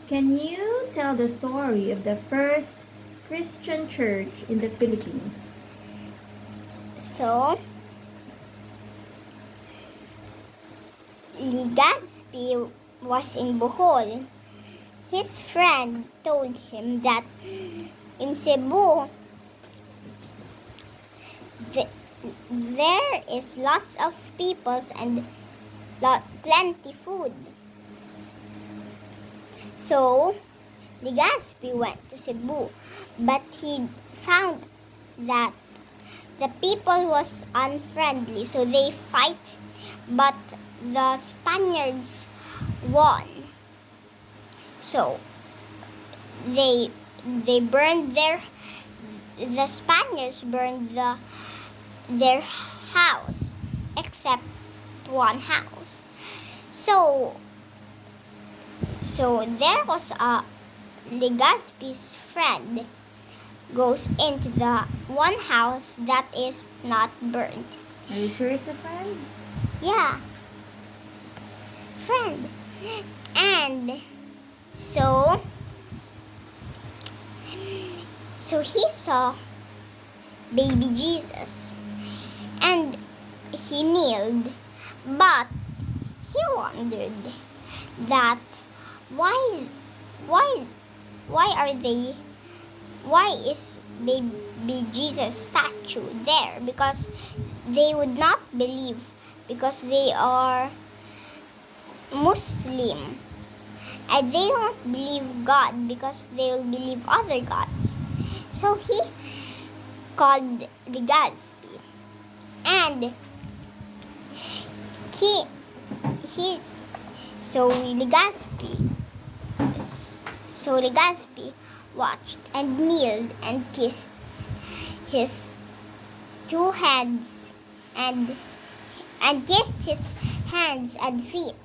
Can you tell the story of the first Christian church in the Philippines? So, Legazpi was in Bohol. His friend told him that in Cebu, there is lots of peoples and plenty food. So, Legazpi went to Cebu, but he found that the people was unfriendly, so they fight, but the Spaniards won. So the Spaniards burned their house except one house. So there was a Legazpi's friend goes into the one house that is not burned. Are you sure it's a friend? Yeah, friend. And so he saw baby Jesus and he kneeled, but he wondered that why is baby Jesus statue there, because they would not believe, because they are Muslim and they don't believe God because they'll believe other gods. So he called Legazpi and Legazpi watched and kneeled and kissed his two hands and kissed his hands and feet.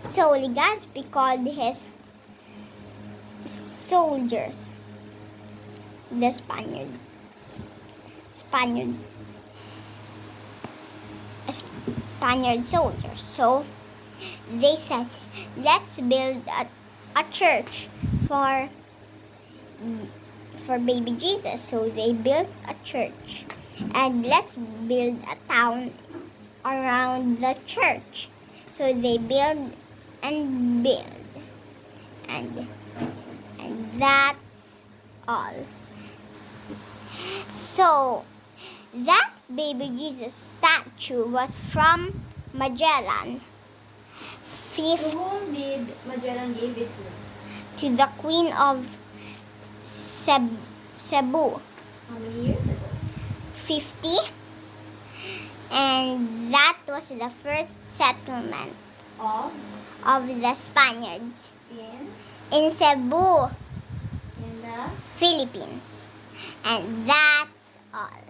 So Legazpi called his soldiers, the Spaniard soldiers. So they said, let's build a church for baby Jesus. So they built a church, and let's build a town around the church. So they build and that's all. So that baby Jesus statue was from Magellan. To whom did Magellan give it to the Queen of Cebu. How many years ago? 50. And that was the first settlement Of the Spaniards in Cebu, the Philippines. And that's all.